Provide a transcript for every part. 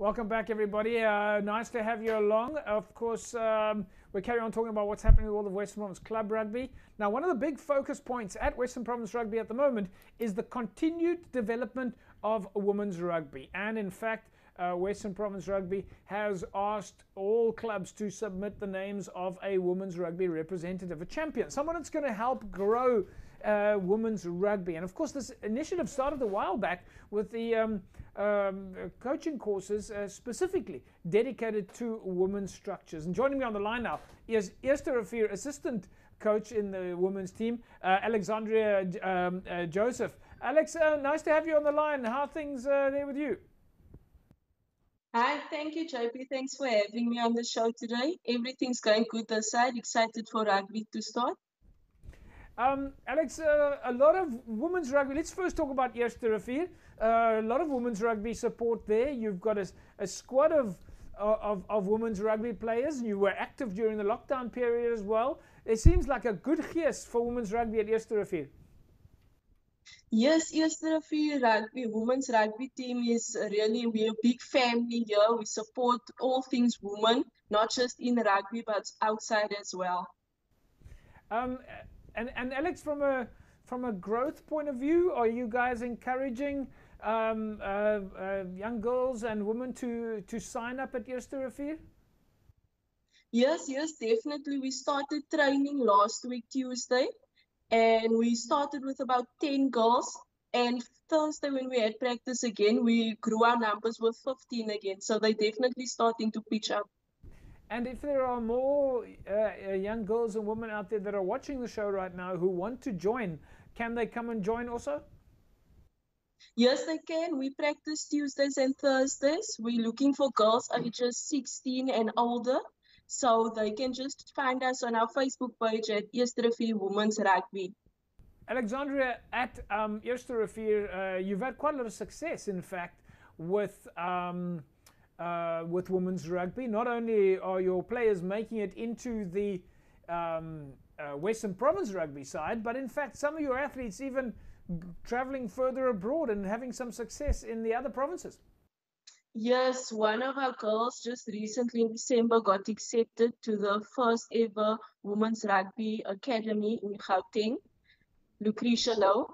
Welcome back, everybody. Nice to have you along. Of course, we carry on talking about what's happening with all of Western Province Club Rugby. Now, one of the big focus points at Western Province Rugby at the moment is the continued development of women's rugby. And in fact, Western Province Rugby has asked all clubs to submit the names of a women's rugby representative, a champion, someone that's going to help grow women's rugby. And of course, this initiative started a while back with the coaching courses specifically dedicated to women's structures. And joining me on the line now is Eersterivier assistant coach in the women's team, Alexandria Joseph. Alex, nice to have you on the line. How are things there with you? Hi, thank you, JP. Thanks for having me on the show today. Everything's going good this side. Excited for rugby to start. Alex, a lot of women's rugby. Let's first talk about Eersterivier. A lot of women's rugby support there. You've got a squad of women's rugby players. You were active during the lockdown period as well. It seems like a good gees for women's rugby at Eersterivier. Yes, Eersterivier rugby, women's rugby team is really, we're a big family here. We support all things women, not just in rugby, but outside as well. And Alex, from a growth point of view, are you guys encouraging young girls and women to sign up at Eersterivier? Yes, definitely. We started training last week, Tuesday, and we started with about 10 girls. And Thursday, when we had practice again, we grew our numbers with 15 again. So they're definitely starting to pitch up. And if there are more young girls and women out there that are watching the show right now who want to join, can they come and join also? Yes, they can. We practice Tuesdays and Thursdays. We're looking for girls ages 16 and older. So they can just find us on our Facebook page at Eersterivier Women's Rugby. Alexandria, at Eersterivier, you've had quite a lot of success, in fact, with women's rugby. Not only are your players making it into the Western Province rugby side, but in fact some of your athletes even traveling further abroad and having some success in the other provinces. Yes, one of our girls just recently in December got accepted to the first ever Women's Rugby Academy in Gauteng, Lucretia Low.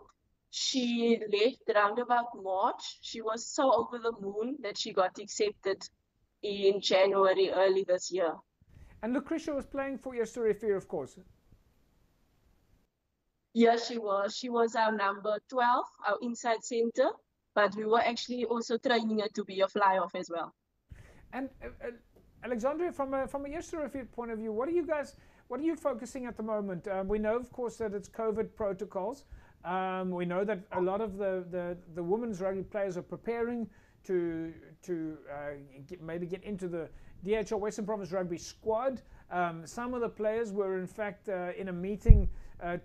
She left around about March. She was so over the moon that she got accepted in January early this year. And Lucretia was playing for Eersterivier, of course. Yes, she was. She was our number 12, our inside center, but we were actually also training her to be a fly-off as well. And Alexandria, from a Eersterivier point of view, what are you focusing at the moment? We know, of course, that it's COVID protocols. We know that a lot of the women's rugby players are preparing to maybe get into the DHL Western Province Rugby squad. Some of the players were in fact in a meeting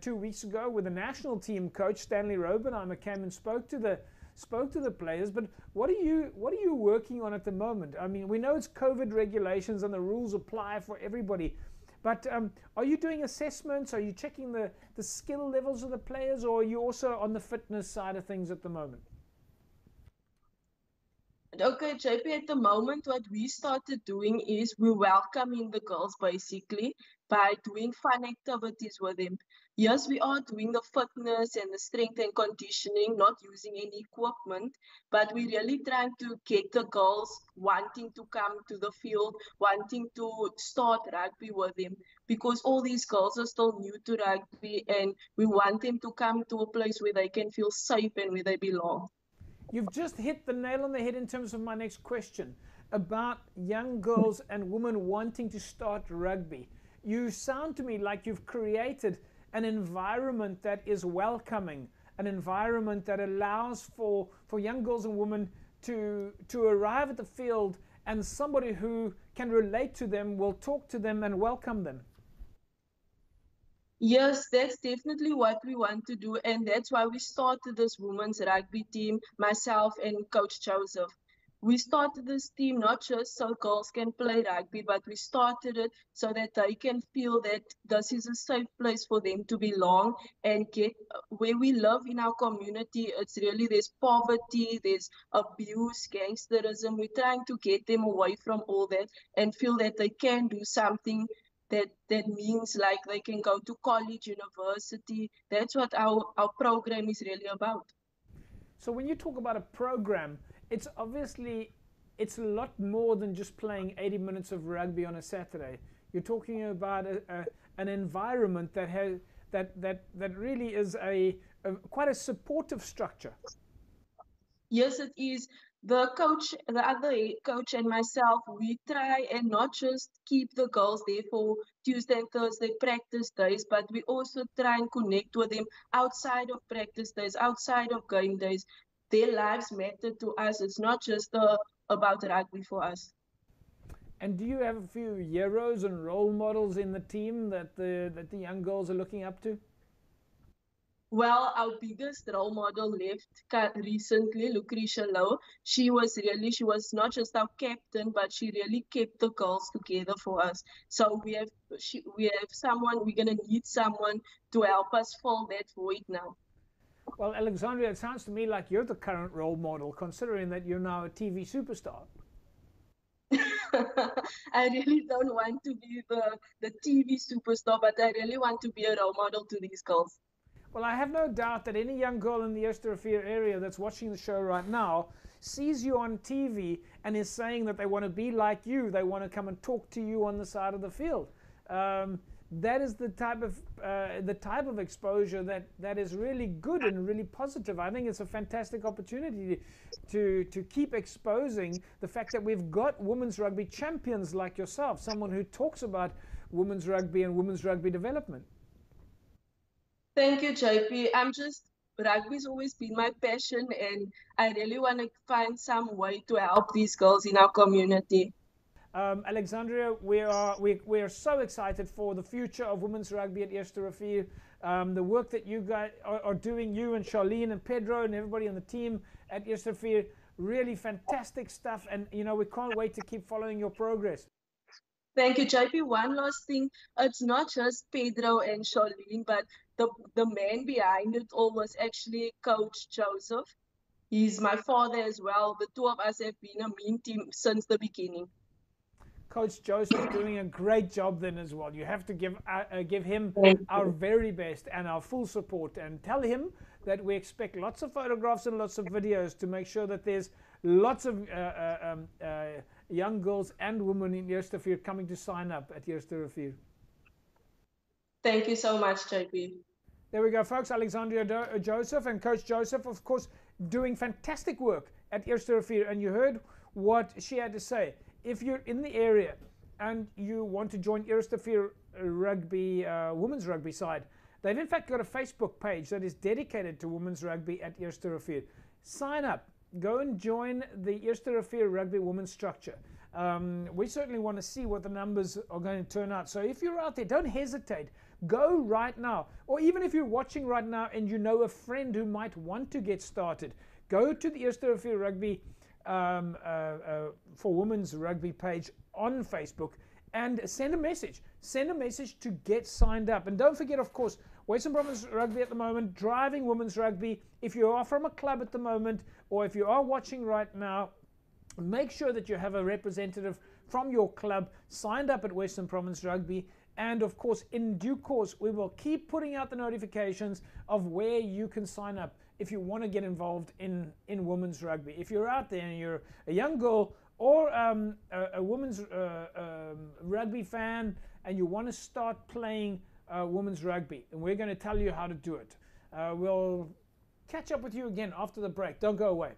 2 weeks ago with the national team coach Stanley Robenheimer came and spoke to the players. But what are you working on at the moment? I mean, we know it's COVID regulations and the rules apply for everybody. But are you doing assessments? Are you checking the skill levels of the players, or are you also on the fitness side of things at the moment? Okay, JP, at the moment, what we started doing is we're welcoming the girls basically by doing fun activities with them. Yes, we are doing the fitness and the strength and conditioning, not using any equipment, but we're really trying to get the girls wanting to come to the field, wanting to start rugby with them, because all these girls are still new to rugby and we want them to come to a place where they can feel safe and where they belong. You've just hit the nail on the head in terms of my next question about young girls and women wanting to start rugby. You sound to me like you've created an environment that is welcoming, an environment that allows for young girls and women to arrive at the field, and somebody who can relate to them will talk to them and welcome them. Yes, that's definitely what we want to do. And that's why we started this women's rugby team, myself and Coach Joseph. we started this team not just so girls can play rugby, but we started it so that they can feel that this is a safe place for them to belong and get where we live in our community. It's really, there's poverty, there's abuse, gangsterism. We're trying to get them away from all that and feel that they can do something that means like they can go to college, university. That's what our program is really about. So when you talk about a program, it's obviously, it's a lot more than just playing 80 minutes of rugby on a Saturday. You're talking about an environment that has that really is quite a supportive structure. Yes, it is. The coach, the other head coach, and myself, we try and not just keep the girls there for Tuesday and Thursday practice days, but we also try and connect with them outside of practice days, outside of game days. Their lives matter to us. It's not just about rugby for us. And do you have a few heroes and role models in the team that the young girls are looking up to? Well, our biggest role model left recently, Lucretia Lowe. She was not just our captain, but she really kept the girls together for us. So we have someone, we're going to need someone to help us fill that void now. Well, Alexandria, it sounds to me like you're the current role model, considering that you're now a TV superstar. I really don't want to be the TV superstar, but I really want to be a role model to these girls. Well, I have no doubt that any young girl in the Eersterivier area that's watching the show right now sees you on TV and is saying that they want to be like you. They want to come and talk to you on the side of the field. That is the type of exposure that is really good and really positive. I think it's a fantastic opportunity to keep exposing the fact that we've got women's rugby champions like yourself, someone who talks about women's rugby and women's rugby development. Thank you, JP. Rugby's always been my passion, and I really want to find some way to help these girls in our community. Alexandria, we are so excited for the future of women's rugby at Eersterivier. The work that you guys are doing, you and Charlene and Pedro and everybody on the team at Eersterivier, really fantastic stuff, and we can't wait to keep following your progress. Thank you, JP. One last thing, it's not just Pedro and Charlene, but the man behind it all was actually Coach Joseph. He's my father as well. The two of us have been a mean team since the beginning. Coach Joseph doing a great job then as well. You have to give him our very best and our full support, and tell him that we expect lots of photographs and lots of videos to make sure that there's lots of young girls and women in Eersterivier coming to sign up at Eersterivier. Thank you so much, JP. There we go, folks. Alexandria Joseph and Coach Joseph, of course, doing fantastic work at Eersterivier, and you heard what she had to say. If you're in the area and you want to join Eersterivier Rugby, women's rugby side, they've in fact got a Facebook page that is dedicated to women's rugby at Eersterivier. Sign up. Go and join the Eersterivier Rugby women's structure. We certainly want to see what the numbers are going to turn out. So if you're out there, don't hesitate. Go right now. Or even if you're watching right now and you know a friend who might want to get started, go to the Eersterivier Rugby for women's rugby page on Facebook and send a message. Send a message to get signed up. And don't forget, of course, Western Province Rugby at the moment, driving women's rugby. If you are from a club at the moment, or if you are watching right now, make sure that you have a representative from your club signed up at Western Province Rugby. And of course, in due course, we will keep putting out the notifications of where you can sign up if you want to get involved in women's rugby. If you're out there and you're a young girl or a women's rugby fan and you want to start playing women's rugby, and we're going to tell you how to do it. We'll catch up with you again after the break. Don't go away.